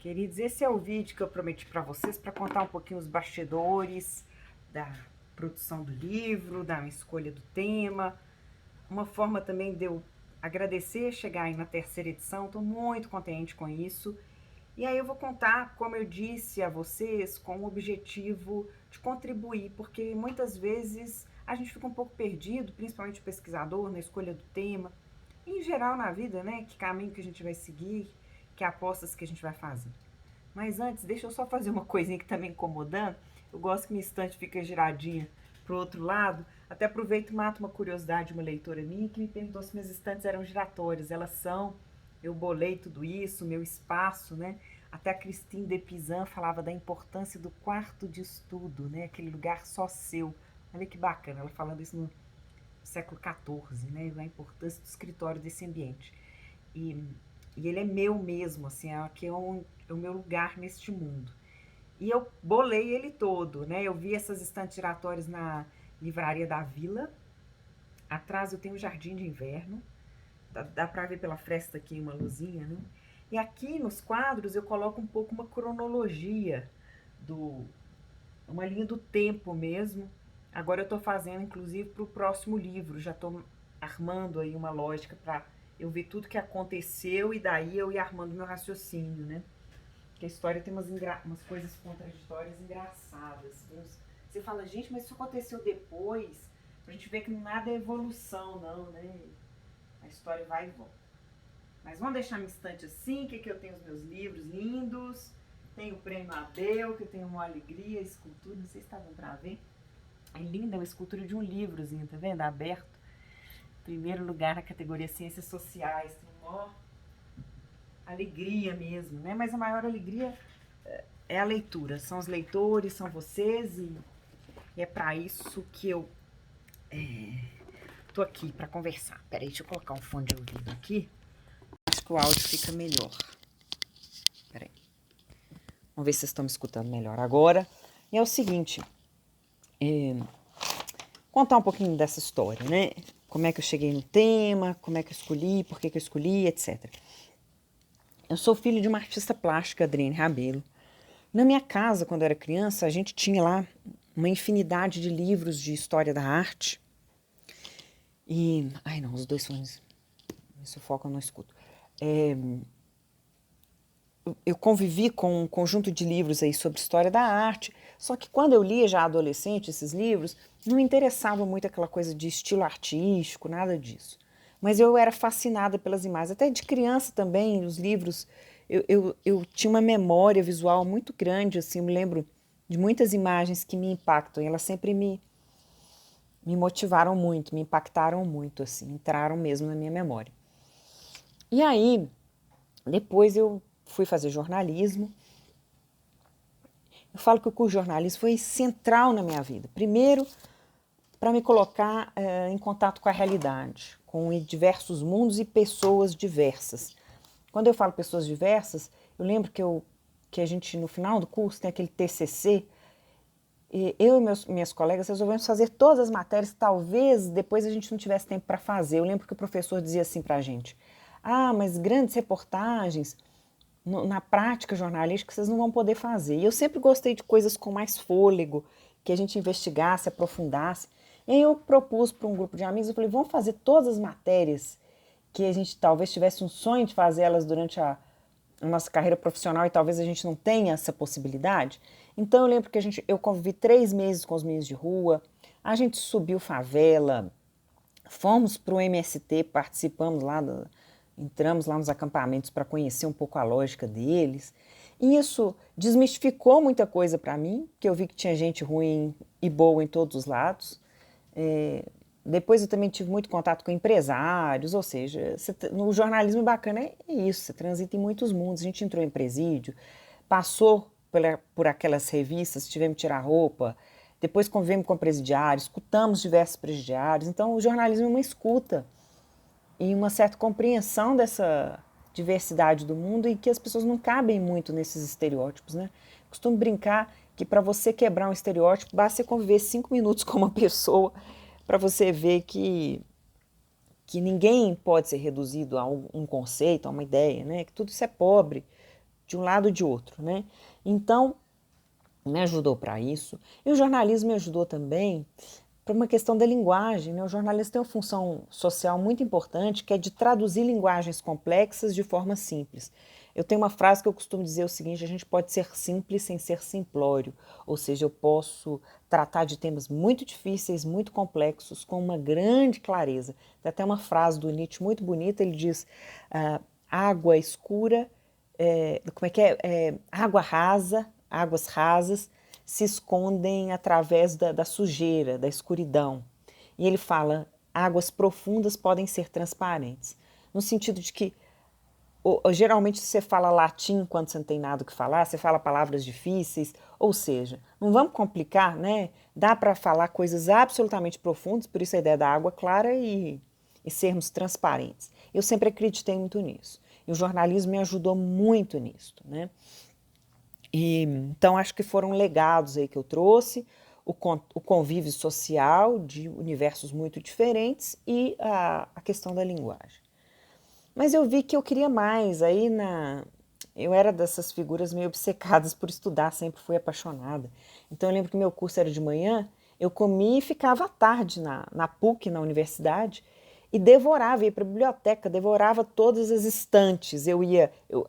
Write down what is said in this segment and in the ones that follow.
Queridos, esse é o vídeo que eu prometi para vocês para contar um pouquinho os bastidores da produção do livro, da minha escolha do tema, uma forma também de eu agradecer chegar aí na terceira edição, estou muito contente com isso. E aí eu vou contar, como eu disse a vocês, com o objetivo de contribuir, porque muitas vezes a gente fica um pouco perdido, principalmente o pesquisador, na escolha do tema, em geral na vida, né? Que caminho que a gente vai seguir, que apostas que a gente vai fazer. Mas antes, deixa eu só fazer uma coisinha que tá me incomodando. Eu gosto que minha estante fica giradinha pro outro lado. Até aproveito e mato uma curiosidade de uma leitora minha que me perguntou se minhas estantes eram giratórias. Elas são. Eu bolei tudo isso, meu espaço, né? Até a Christine de Pizan falava da importância do quarto de estudo, né? Aquele lugar só seu. Olha que bacana, ela falando isso no século XIV, né? A importância do escritório desse ambiente. E, e ele é meu mesmo, assim, aqui é o meu lugar neste mundo. E eu bolei ele todo, né? Eu vi essas estantes giratórias na livraria da Vila. Atrás eu tenho um jardim de inverno. Dá pra ver pela fresta aqui uma luzinha, né? E aqui nos quadros eu coloco um pouco uma cronologia do uma linha do tempo mesmo. Agora eu tô fazendo inclusive pro próximo livro, já tô armando aí uma lógica para eu ver tudo que aconteceu e daí eu ir armando meu raciocínio, né? Que a história tem umas coisas contraditórias engraçadas. Você fala, gente, mas isso aconteceu depois. A gente vê que nada é evolução, não, né? A história vai e volta. Mas vamos deixar minha estante assim, que eu tenho os meus livros lindos. Tenho o prêmio Abel, que eu tenho uma alegria, escultura, não sei se está dando pra ver. É linda, é uma escultura de um livrozinho, tá vendo? Aberto. Primeiro lugar na categoria Ciências Sociais. Tem uma alegria mesmo, né? Mas a maior alegria é a leitura. São os leitores, são vocês e é para isso que eu tô aqui para conversar. Peraí, deixa eu colocar um fone de ouvido aqui. Acho que o áudio fica melhor. Peraí. Vamos ver se vocês estão me escutando melhor agora. E é o seguinte, contar um pouquinho dessa história, né? Como é que eu cheguei no tema, como é que eu escolhi, por que eu escolhi, etc. Eu sou filho de uma artista plástica, Adrienne Rabelo. Na minha casa, quando eu era criança, a gente tinha lá uma infinidade de livros de história da arte. E. Ai, não, os dois fones me sufocam, eu não escuto. Eu convivi com um conjunto de livros aí sobre história da arte, só que quando eu lia já adolescente esses livros, não me interessava muito aquela coisa de estilo artístico, nada disso. Mas eu era fascinada pelas imagens, até de criança também, os livros, eu tinha uma memória visual muito grande, assim, eu me lembro de muitas imagens que me impactam, e elas sempre me motivaram muito, me impactaram muito, assim, entraram mesmo na minha memória. E aí, depois eu fui fazer jornalismo. Eu falo que o curso de jornalismo foi central na minha vida. Primeiro, para me colocar em contato com a realidade, com diversos mundos e pessoas diversas. Quando eu falo pessoas diversas, eu lembro que a gente, no final do curso, tem aquele TCC, e eu e minhas colegas resolvemos fazer todas as matérias que talvez depois a gente não tivesse tempo para fazer. Eu lembro que o professor dizia assim para a gente, mas grandes reportagens, na prática jornalística, vocês não vão poder fazer. E eu sempre gostei de coisas com mais fôlego, que a gente investigasse, aprofundasse. E aí eu propus para um grupo de amigos, eu falei, vamos fazer todas as matérias que a gente talvez tivesse um sonho de fazer elas durante a nossa carreira profissional e talvez a gente não tenha essa possibilidade. Então eu lembro que eu convivi 3 meses com os meninos de rua, a gente subiu favela, fomos para o MST, participamos lá, entramos lá nos acampamentos para conhecer um pouco a lógica deles. E isso desmistificou muita coisa para mim, que eu vi que tinha gente ruim e boa em todos os lados. Depois eu também tive muito contato com empresários, ou seja, no jornalismo bacana é isso, você transita em muitos mundos. A gente entrou em presídio, passou por aquelas revistas, tivemos que tirar roupa, depois convivemos com presidiários, escutamos diversos presidiários. Então o jornalismo é uma escuta e uma certa compreensão dessa diversidade do mundo e que as pessoas não cabem muito nesses estereótipos, né? Costumo brincar que para você quebrar um estereótipo, basta você conviver 5 minutos com uma pessoa para você ver que ninguém pode ser reduzido a um conceito, a uma ideia, né? Que tudo isso é pobre, de um lado ou de outro, né? Então, me ajudou para isso. E o jornalismo me ajudou também para uma questão da linguagem, né? O jornalismo tem uma função social muito importante, que é de traduzir linguagens complexas de forma simples. Eu tenho uma frase que eu costumo dizer o seguinte: a gente pode ser simples sem ser simplório, ou seja, eu posso tratar de temas muito difíceis, muito complexos, com uma grande clareza. Tem até uma frase do Nietzsche muito bonita, ele diz, água escura, como é que é? Água rasa, águas rasas, se escondem através da sujeira, da escuridão. E ele fala, águas profundas podem ser transparentes, no sentido de que geralmente você fala latim quando você não tem nada o que falar, você fala palavras difíceis, ou seja, não vamos complicar, né? Dá para falar coisas absolutamente profundas, por isso a ideia da água clara e sermos transparentes. Eu sempre acreditei muito nisso. E o jornalismo me ajudou muito nisso, né? Então, acho que foram legados aí que eu trouxe, o convívio social de universos muito diferentes e a questão da linguagem. Mas eu vi que eu queria mais, eu era dessas figuras meio obcecadas por estudar, sempre fui apaixonada. Então eu lembro que meu curso era de manhã, eu comia e ficava à tarde na PUC, na universidade, e devorava, ia para a biblioteca, devorava todas as estantes.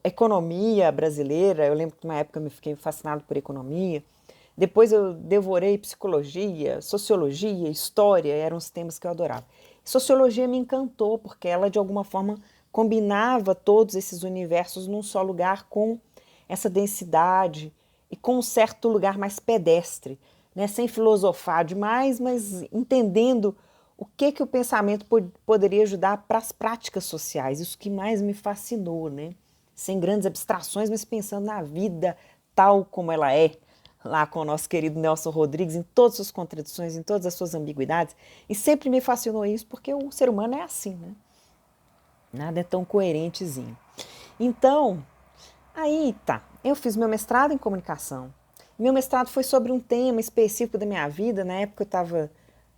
Economia brasileira, eu lembro que numa época eu me fiquei fascinado por economia. Depois eu devorei psicologia, sociologia, história, eram os temas que eu adorava. Sociologia me encantou, porque ela de alguma forma combinava todos esses universos num só lugar com essa densidade e com um certo lugar mais pedestre, né? Sem filosofar demais, mas entendendo o que o pensamento poderia ajudar para as práticas sociais. Isso que mais me fascinou, né? Sem grandes abstrações, mas pensando na vida tal como ela é, lá com o nosso querido Nelson Rodrigues, em todas as suas contradições, em todas as suas ambiguidades. E sempre me fascinou isso, porque o ser humano é assim, né? Nada é tão coerentezinho. Então, aí tá, eu fiz meu mestrado em comunicação. Meu mestrado foi sobre um tema específico da minha vida. Na época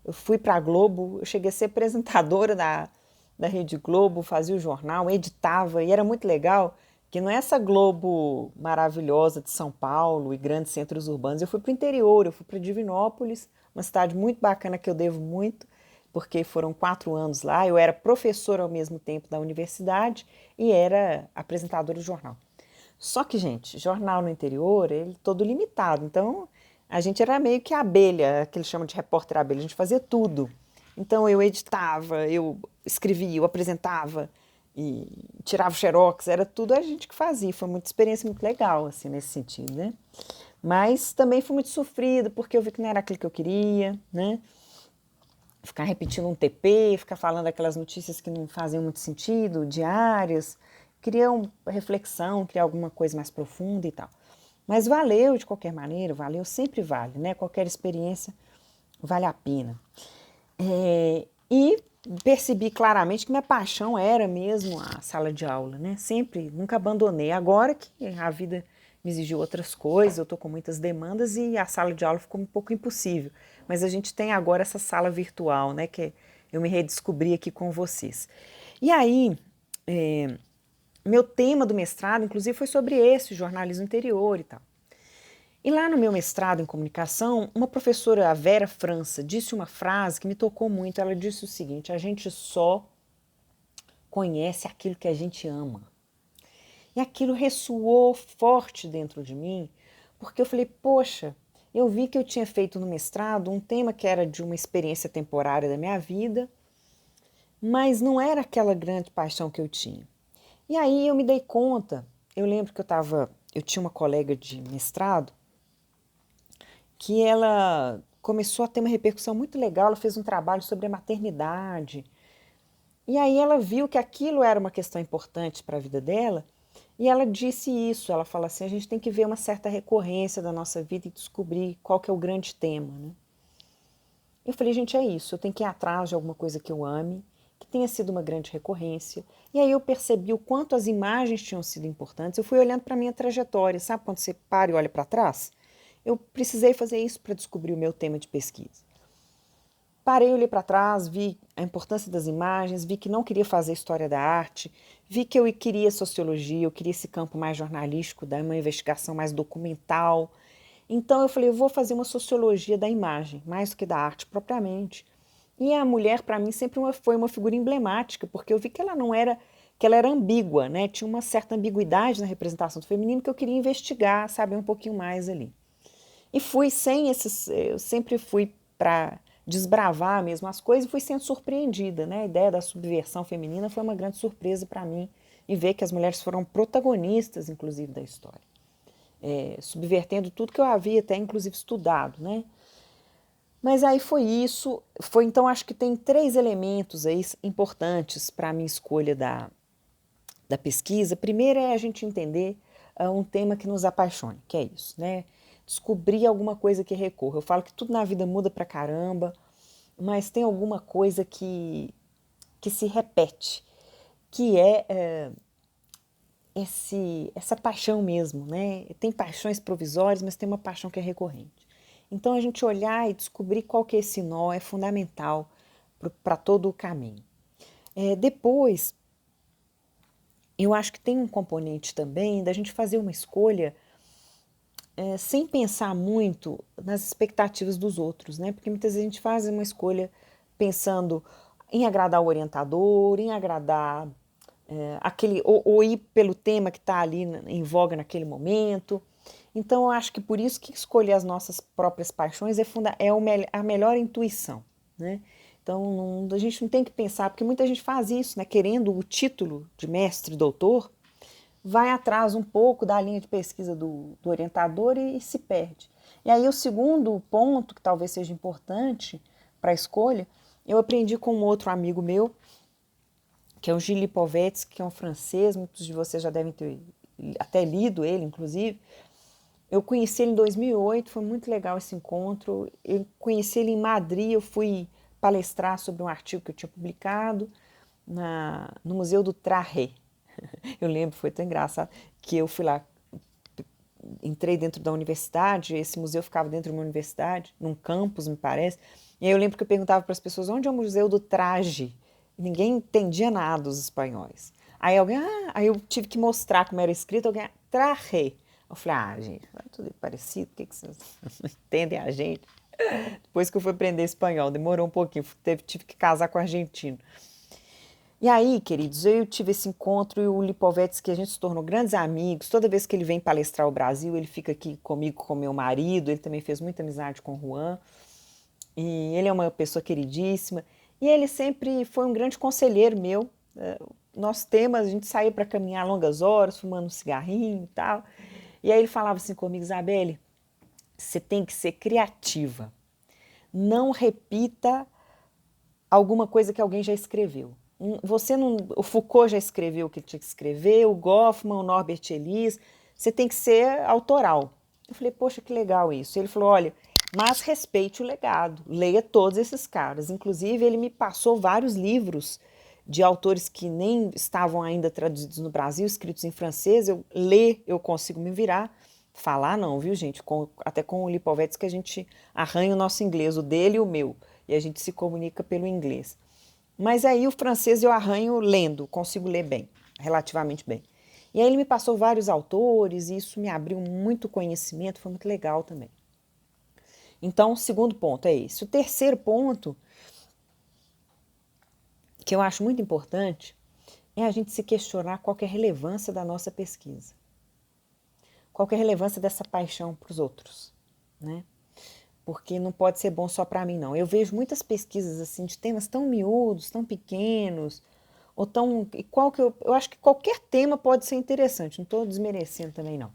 eu fui para a Globo, eu cheguei a ser apresentadora da Rede Globo, fazia o jornal, editava, e era muito legal, que não é essa Globo maravilhosa de São Paulo e grandes centros urbanos. Eu fui para o interior, eu fui para Divinópolis, uma cidade muito bacana que eu devo muito, porque foram 4 anos lá. Eu era professora ao mesmo tempo da universidade e era apresentadora do jornal. Só que, gente, jornal no interior, ele é todo limitado. Então, a gente era meio que abelha, que eles chamam de repórter abelha. A gente fazia tudo. Então, eu editava, eu escrevia, eu apresentava e tirava xerox, era tudo a gente que fazia. Foi uma experiência muito legal, assim, nesse sentido, né? Mas também foi muito sofrido, porque eu vi que não era aquilo que eu queria, né? Ficar repetindo um TP, ficar falando aquelas notícias que não fazem muito sentido, diárias. Queria uma reflexão, queria alguma coisa mais profunda e tal. Mas valeu de qualquer maneira, valeu, sempre vale, né? Qualquer experiência vale a pena. E percebi claramente que minha paixão era mesmo a sala de aula, né? Sempre, nunca abandonei. Agora que a vida me exigiu outras coisas, eu estou com muitas demandas e a sala de aula ficou um pouco impossível. Mas a gente tem agora essa sala virtual, né? Que eu me redescobri aqui com vocês. E aí, meu tema do mestrado, inclusive, foi sobre esse, jornalismo interior e tal. E lá no meu mestrado em comunicação, uma professora, a Vera França, disse uma frase que me tocou muito. Ela disse o seguinte: a gente só conhece aquilo que a gente ama. E aquilo ressoou forte dentro de mim, porque eu falei, poxa, eu vi que eu tinha feito no mestrado um tema que era de uma experiência temporária da minha vida, mas não era aquela grande paixão que eu tinha. E aí eu me dei conta, eu lembro que eu tinha uma colega de mestrado, que ela começou a ter uma repercussão muito legal, ela fez um trabalho sobre a maternidade. E aí ela viu que aquilo era uma questão importante para a vida dela, e ela disse isso, ela fala assim, a gente tem que ver uma certa recorrência da nossa vida e descobrir qual que é o grande tema, né? Eu falei, gente, é isso, eu tenho que ir atrás de alguma coisa que eu ame, que tenha sido uma grande recorrência. E aí eu percebi o quanto as imagens tinham sido importantes. Eu fui olhando para a minha trajetória, sabe quando você para e olha para trás? Eu precisei fazer isso para descobrir o meu tema de pesquisa. parei, olhei para trás, vi a importância das imagens, vi que não queria fazer história da arte, vi que eu queria sociologia, eu queria esse campo mais jornalístico, uma investigação mais documental. Então eu falei, eu vou fazer uma sociologia da imagem, mais do que da arte propriamente. E a mulher, para mim, sempre foi uma figura emblemática, porque eu vi que ela não era, que ela era ambígua, né? Tinha uma certa ambiguidade na representação do feminino que eu queria investigar, saber um pouquinho mais ali. E fui sem esses, eu sempre fui para desbravar mesmo as coisas e fui sendo surpreendida, né? A ideia da subversão feminina foi uma grande surpresa para mim e ver que as mulheres foram protagonistas, inclusive, da história, subvertendo tudo que eu havia até, inclusive, estudado, né? Mas aí foi isso, então acho que tem 3 elementos aí importantes para a minha escolha da pesquisa. Primeiro é a gente entender um tema que nos apaixone, que é isso, né? Descobrir alguma coisa que recorra. Eu falo que tudo na vida muda pra caramba, mas tem alguma coisa que se repete, que é essa paixão mesmo, né? Tem paixões provisórias, mas tem uma paixão que é recorrente. Então a gente olhar e descobrir qual que é esse nó é fundamental para todo o caminho. Depois, eu acho que tem um componente também da gente fazer uma escolha sem pensar muito nas expectativas dos outros, né? Porque muitas vezes a gente faz uma escolha pensando em agradar o orientador, em agradar aquele, ou ir pelo tema que está ali em voga naquele momento. Então, eu acho que por isso que escolher as nossas próprias paixões a melhor intuição, né? Então, a gente não tem que pensar, porque muita gente faz isso, né? Querendo o título de mestre, doutor, vai atrás um pouco da linha de pesquisa do orientador e se perde. E aí o segundo ponto, que talvez seja importante para a escolha, eu aprendi com um outro amigo meu, que é o Gilles Lipovetsky, que é um francês, muitos de vocês já devem ter até lido ele, inclusive. Eu conheci ele em 2008, foi muito legal esse encontro. Eu conheci ele em Madrid, eu fui palestrar sobre um artigo que eu tinha publicado no Museu do Trajet. Eu lembro, foi tão engraçado, que eu fui lá, entrei dentro da universidade, esse museu ficava dentro de uma universidade, num campus, me parece, e aí eu lembro que eu perguntava para as pessoas onde é o Museu do Traje, e ninguém entendia nada dos espanhóis. Aí eu tive que mostrar como era escrito, alguém, traje. Eu falei, gente, é tudo parecido, por que vocês não entendem a gente? Depois que eu fui aprender espanhol, demorou um pouquinho, tive que casar com argentino. E aí, queridos, eu tive esse encontro e o Lipovetsky, a gente se tornou grandes amigos. Toda vez que ele vem palestrar o Brasil, ele fica aqui comigo, com meu marido. Ele também fez muita amizade com o Juan. E ele é uma pessoa queridíssima. E ele sempre foi um grande conselheiro meu. Nosso tema, a gente saía para caminhar longas horas, fumando um cigarrinho e tal. E aí ele falava assim comigo, Isabelle, você tem que ser criativa. Não repita alguma coisa que alguém já escreveu. Você não, o Foucault já escreveu o que tinha que escrever, o Goffman, o Norbert Elias, você tem que ser autoral. Eu falei, poxa, que legal isso. Ele falou, olha, mas respeite o legado, leia todos esses caras. Inclusive, ele me passou vários livros de autores que nem estavam ainda traduzidos no Brasil, escritos em francês. Eu consigo me virar. Falar não, viu, gente? Até com o Lipovetsky que a gente arranha o nosso inglês, o dele e o meu, e a gente se comunica pelo inglês. Mas aí o francês eu arranho lendo, consigo ler bem, relativamente bem. E aí ele me passou vários autores e isso me abriu muito conhecimento, foi muito legal também. Então, o segundo ponto é esse. O terceiro ponto, que eu acho muito importante, é a gente se questionar qual que é a relevância da nossa pesquisa. Qual que é a relevância dessa paixão para os outros, né? Porque não pode ser bom só para mim, não. Eu vejo muitas pesquisas assim de temas tão miúdos, tão pequenos, ou tão. Eu acho que qualquer tema pode ser interessante, não estou desmerecendo também, não.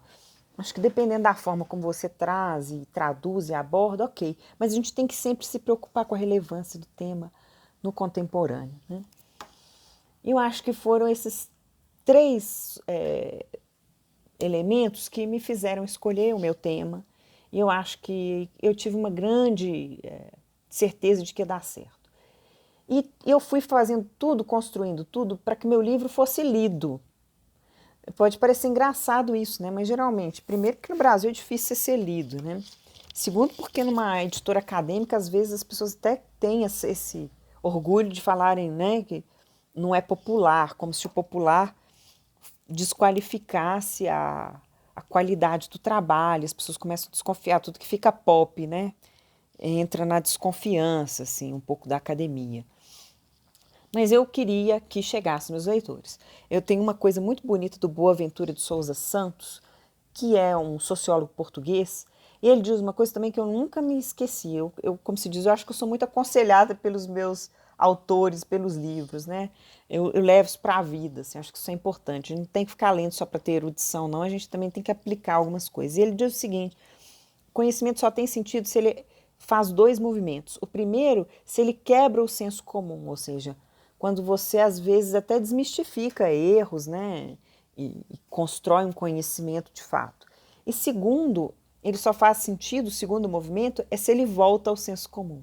Acho que dependendo da forma como você traz e traduz e aborda, ok. Mas a gente tem que sempre se preocupar com a relevância do tema no contemporâneo, né? Eu acho que foram esses 3 elementos que me fizeram escolher o meu tema. E eu acho que eu tive uma grande certeza de que ia dar certo. E eu fui fazendo tudo, construindo tudo, para que meu livro fosse lido. Pode parecer engraçado isso, né? Mas geralmente, primeiro que no Brasil é difícil ser lido, né? Segundo, porque numa editora acadêmica, às vezes as pessoas até têm esse orgulho de falarem, né, que não é popular, como se o popular desqualificasse a qualidade do trabalho, as pessoas começam a desconfiar, tudo que fica pop, né, entra na desconfiança, assim, um pouco da academia. Mas eu queria que chegasse meus leitores. Eu tenho uma coisa muito bonita do Boaventura de Souza Santos, que é um sociólogo português, e ele diz uma coisa também que eu nunca me esqueci. Como se diz, eu acho que eu sou muito aconselhada pelos meus autores, pelos livros, né? Eu levo isso para a vida, assim, acho que isso é importante. A gente não tem que ficar lendo só para ter erudição, não. A gente também tem que aplicar algumas coisas. E ele diz o seguinte: conhecimento só tem sentido se ele faz dois movimentos. O primeiro, se ele quebra o senso comum, ou seja, quando você às vezes até desmistifica erros, né, e constrói um conhecimento de fato. E segundo, ele só faz sentido, o segundo movimento, é se ele volta ao senso comum.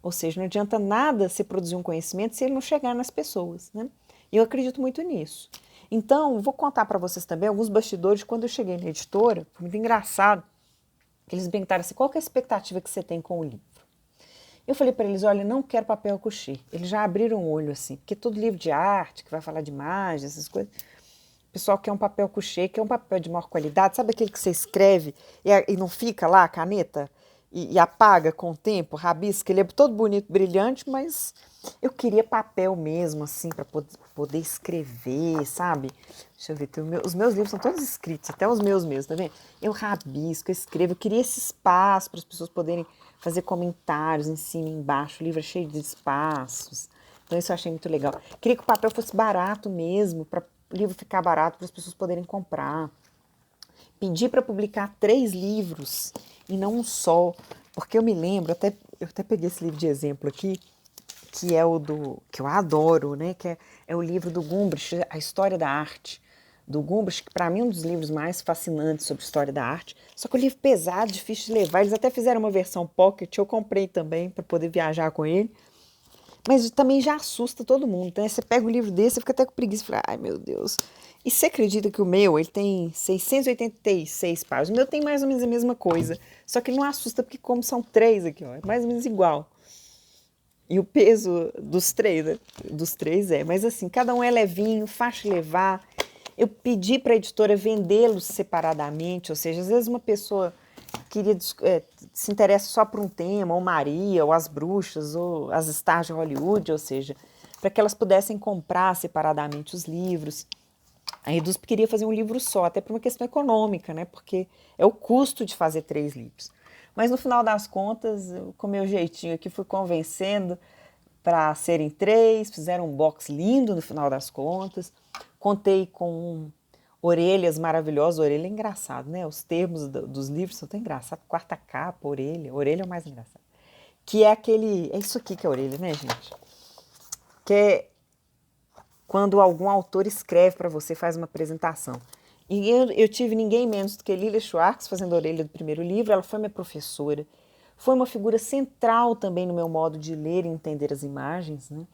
Ou seja, não adianta nada você produzir um conhecimento se ele não chegar nas pessoas, né? E eu acredito muito nisso. Então, vou contar para vocês também alguns bastidores de quando eu cheguei na editora. Foi muito engraçado que eles perguntaram assim: qual que é a expectativa que você tem com o livro? Eu falei para eles: olha, não quero papel couché. Eles já abriram o olho assim, porque todo livro de arte, que vai falar de imagem, essas coisas, o pessoal quer um papel couché, quer um papel de maior qualidade. Sabe aquele que você escreve e não fica lá a caneta? E apaga com o tempo, rabisca, ele é todo bonito, brilhante, mas eu queria papel mesmo, assim, para poder escrever, sabe? Deixa eu ver, os meus livros são todos escritos, até os meus mesmos, tá vendo? Eu rabisco, eu escrevo, eu queria esse espaço para as pessoas poderem fazer comentários em cima e embaixo, o livro é cheio de espaços, então isso eu achei muito legal. Queria que o papel fosse barato mesmo, para o livro ficar barato, para as pessoas poderem comprar. Pedi para publicar 3 livros e não um só, porque eu me lembro, eu até peguei esse livro de exemplo aqui, que é o do, que eu adoro, né, que é o livro do Gumbrich, A História da Arte, do Gumbrich, que para mim é um dos livros mais fascinantes sobre história da arte, só que o livro pesado, difícil de levar, eles até fizeram uma versão pocket, eu comprei também para poder viajar com ele, mas também já assusta todo mundo, né? Você pega um livro desse e fica até com preguiça e fala: ai meu Deus. E você acredita que o meu, ele tem 686 páginas? O meu tem mais ou menos a mesma coisa. Só que ele não assusta porque como são 3 aqui, ó, é mais ou menos igual. E o peso dos 3, né? Dos 3 é. Mas assim, cada um é levinho, fácil de levar. Eu pedi para a editora vendê-los separadamente, ou seja, às vezes uma pessoa queria se interessa só por um tema, ou Maria, ou as bruxas, ou as stars de Hollywood, ou seja, para que elas pudessem comprar separadamente os livros. A Reduz queria fazer um livro só, até por uma questão econômica, né? Porque é o custo de fazer 3 livros. Mas no final das contas, eu, com meu jeitinho aqui, fui convencendo para serem 3, fizeram um box lindo no final das contas. Contei com orelhas maravilhosas, orelha é engraçado, né? Os termos dos livros são tão engraçados. Quarta capa, orelha é o mais engraçado. Que é aquele, é isso aqui que é a orelha, né, gente? Que é quando algum autor escreve para você, faz uma apresentação. E eu tive ninguém menos do que Lilia Schwartz fazendo a orelha do primeiro livro, ela foi minha professora. Foi uma figura central também no meu modo de ler e entender as imagens, né?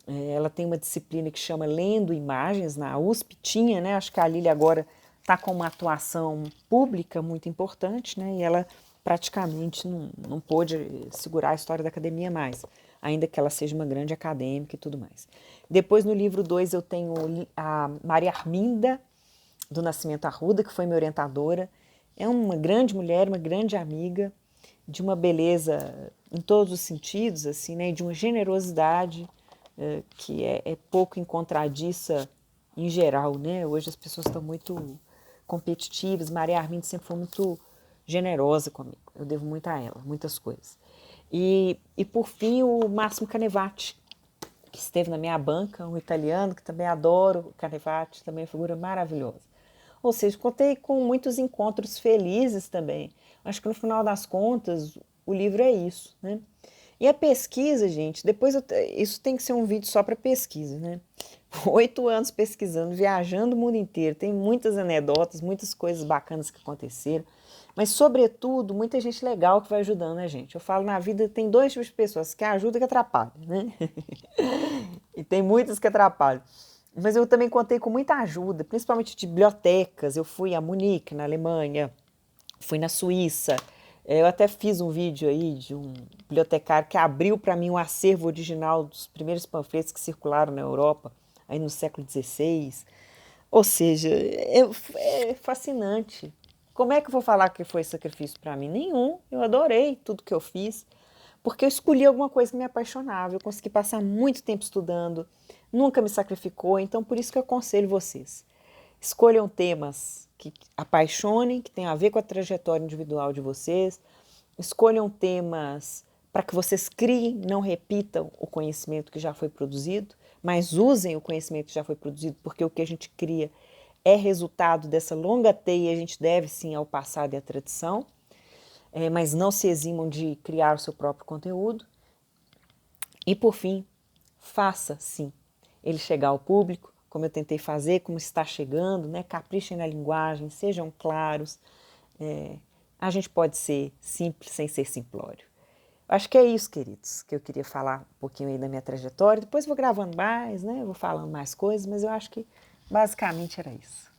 Ela tem uma disciplina que chama Lendo Imagens, na USP tinha, né? Acho que a Lilia agora está com uma atuação pública muito importante, né? E ela praticamente não pôde segurar a história da academia mais, ainda que ela seja uma grande acadêmica e tudo mais. Depois, no livro 2, eu tenho a Maria Arminda, do Nascimento Arruda, que foi minha orientadora. É uma grande mulher, uma grande amiga, de uma beleza em todos os sentidos, assim, né? De uma generosidade que é pouco encontradiça em geral, né? Hoje as pessoas estão muito competitivas. Maria Arminda sempre foi muito generosa comigo. Eu devo muito a ela, muitas coisas. E por fim, o Máximo Canevati, que esteve na minha banca, um italiano que também adoro, o Canevati, também é uma figura maravilhosa. Ou seja, contei com muitos encontros felizes também. Acho que no final das contas, o livro é isso, né? E a pesquisa, gente, depois isso tem que ser um vídeo só para pesquisa, né? 8 anos pesquisando, viajando o mundo inteiro, tem muitas anedotas, muitas coisas bacanas que aconteceram, mas sobretudo muita gente legal que vai ajudando a gente. Eu falo, na vida tem 2 tipos de pessoas, que ajudam e que atrapalham, né? E tem muitas que atrapalham. Mas eu também contei com muita ajuda, principalmente de bibliotecas. Eu fui a Munique, na Alemanha, fui na Suíça, Eu até fiz um vídeo aí de um bibliotecário que abriu para mim um acervo original dos primeiros panfletos que circularam na Europa, aí no século XVI. Ou seja, é fascinante. Como é que eu vou falar que foi sacrifício para mim? Nenhum. Eu adorei tudo que eu fiz, porque eu escolhi alguma coisa que me apaixonava. Eu consegui passar muito tempo estudando, nunca me sacrificou, então por isso que eu aconselho vocês. Escolham temas que apaixonem, que tenham a ver com a trajetória individual de vocês. Escolham temas para que vocês criem, não repitam o conhecimento que já foi produzido, mas usem o conhecimento que já foi produzido, porque o que a gente cria é resultado dessa longa teia, a gente deve sim ao passado e à tradição, mas não se eximam de criar o seu próprio conteúdo. E por fim, faça sim ele chegar ao público, como eu tentei fazer, como está chegando, né? Caprichem na linguagem, sejam claros. A gente pode ser simples sem ser simplório. Acho que é isso, queridos, que eu queria falar um pouquinho aí da minha trajetória. Depois vou gravando mais, né? Vou falando mais coisas, mas eu acho que basicamente era isso.